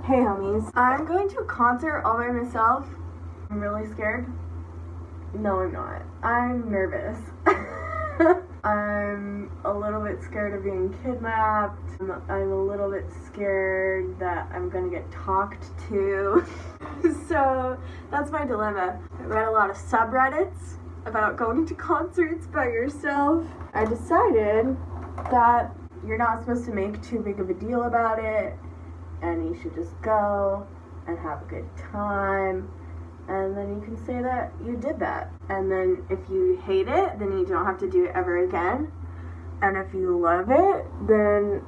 Hey homies, I'm going to a concert all by myself. I'm really scared. No, I'm not. I'm nervous. I'm a little bit scared of being kidnapped. I'm a little bit scared that I'm gonna get talked to. So that's my dilemma. I read a lot of subreddits about going to concerts by yourself. I decided that you're not supposed to make too big of a deal about it, and you should just go and have a good time, and then you can say that you did that. And then if you hate it, then you don't have to do it ever again. And if you love it, then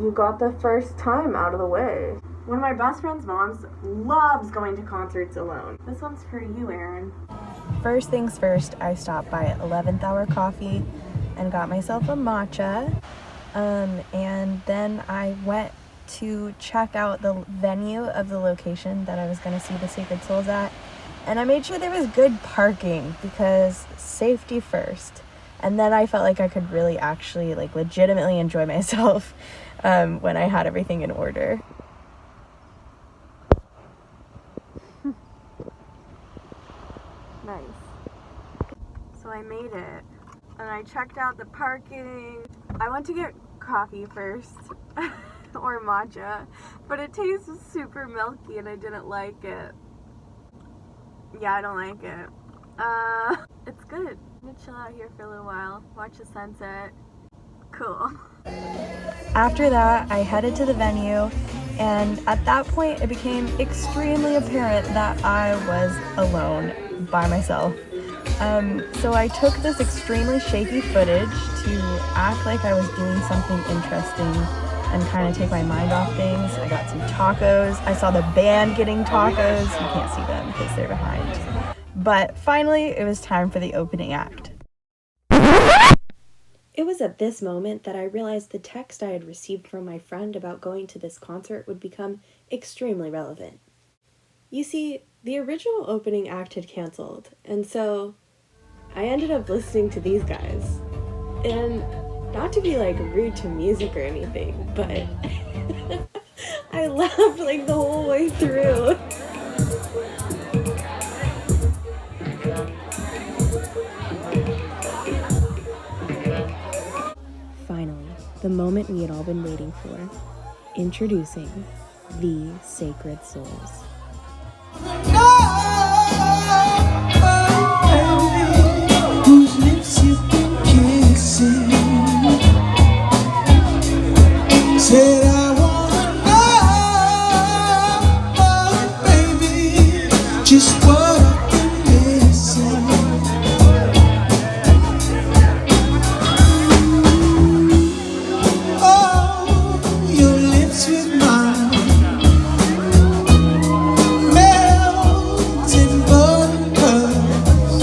you got the first time out of the way. One of my best friend's moms loves going to concerts alone. This one's for you, Erin. First things first, I stopped by 11th Hour Coffee and got myself a matcha. And then I went to check out the venue of the location that I was going to see the Sacred Souls at. And I made sure there was good parking because safety first. And then I felt like I could really actually legitimately enjoy myself when I had everything in order. Nice. So I made it, and I checked out the parking. I went to get coffee first, or matcha, but it tastes super milky and I didn't like it. Yeah, I don't like it. It's good. I'm gonna chill out here for a little while, watch the sunset. Cool. After that, I headed to the venue, and at that point it became extremely apparent that I was alone by myself. So I took this extremely shaky footage to act like I was doing something interesting and kind of take my mind off things. I got some tacos. I saw the band getting tacos. You can't see them because they're behind. But finally, it was time for the opening act. It was at this moment that I realized the text I had received from my friend about going to this concert would become extremely relevant. You see, the original opening act had canceled, and so I ended up listening to these guys. And not to be rude to music or anything, but I laughed the whole way through. Finally, the moment we had all been waiting for. Introducing the Sacred Souls. Whose lips you've been kissing? Said I wanna know, baby, just what I've been missing. Oh, your lips with mine, melting buttercups.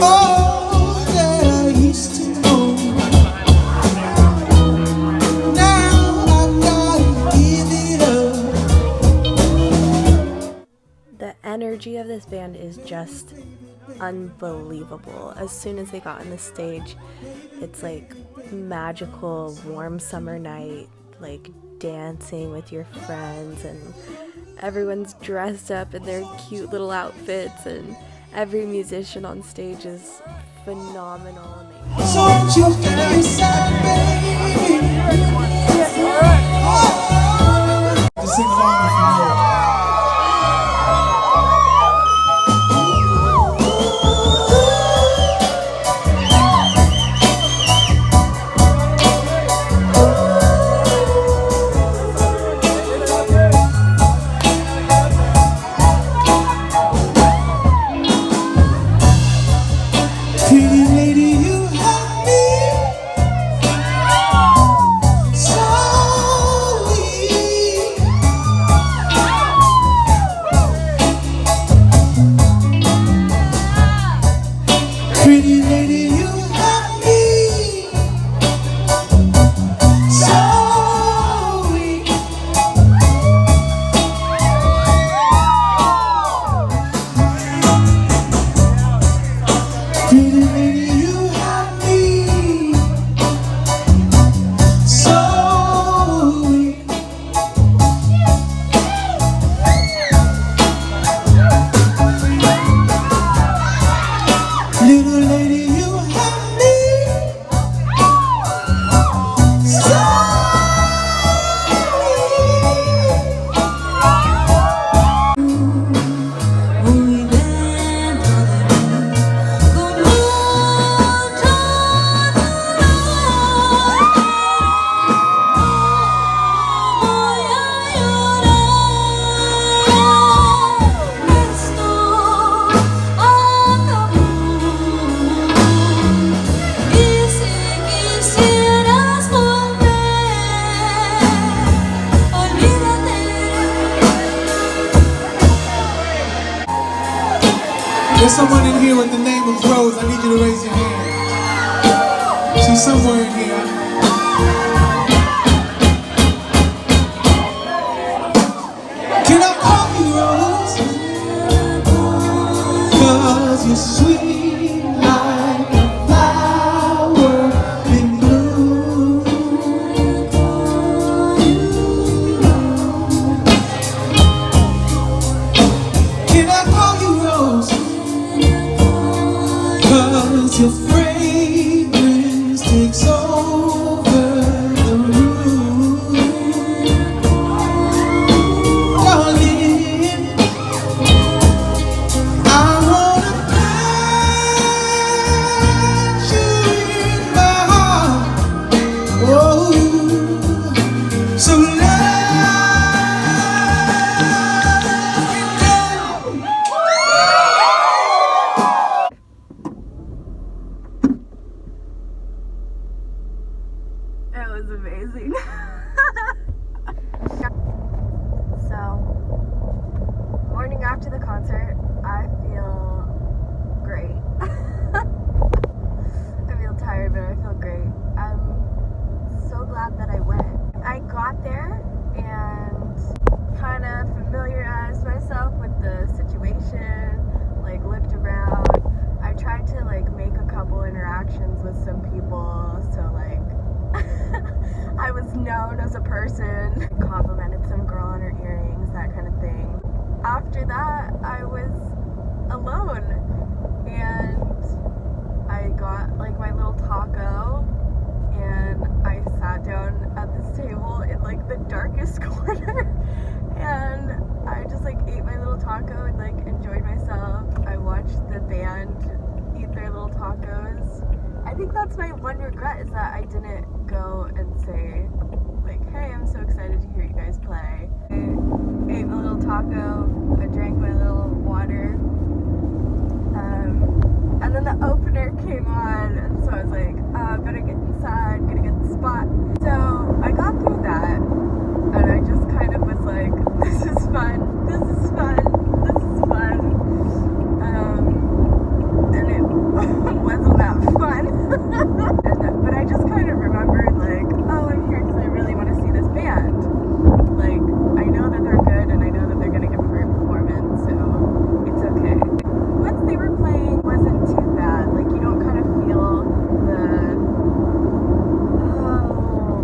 Oh, that I used to know. Now I gotta give it up. The energy of this band is just unbelievable. As soon as they got on the stage, it's magical warm summer night, dancing with your friends, and everyone's dressed up in their cute little outfits, and every musician on stage is phenomenal. So won't you be sad, baby? Just sing along if you know. Pretty lady, you have me There's someone in here with the name of Rose. I need you to raise your hand. She's somewhere in here. Can I call you Rose? 'Cause you're sweet like a flower in bloom. Can I call you Rose? 'Cause your fragrance takes over the room. Darling, I wanna plant you in my heart. Oh, so let's get down. It was amazing. So, morning after the concert, I feel great. I feel tired, but I feel great. I'm so glad that I went. I got there and kind of familiarized myself with the situation, like looked around. I tried to like make a couple interactions with some people, so like I was known as a person, complimented some girl on her earrings, that kind of thing. After that, I was alone and I got like my little taco and I sat down at this table in like the darkest corner and I just like ate my little taco and like enjoyed myself. I watched the band eat their little tacos. I think that's my one regret, is that I didn't go and say like, hey, I'm so excited to hear you guys play. I ate my little taco, I drank my little water, and then the opener came on, and so I was like, better get inside, gotta get the spot. So I got through that, and I just kind of was like, this is fun, this is fun, this is fun. And it wasn't that fun. But I just kind of remembered like, oh, I'm here because I really want to see this band. Like, I know that they're good and I know that they're going to give a great performance, so it's okay. Once they were playing, it wasn't too bad. Like, you don't kind of feel the, oh,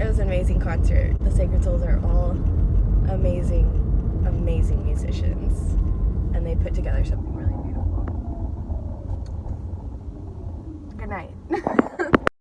It was an amazing concert. The Sacred Souls are all amazing, amazing musicians, and they put together something really beautiful. Good night.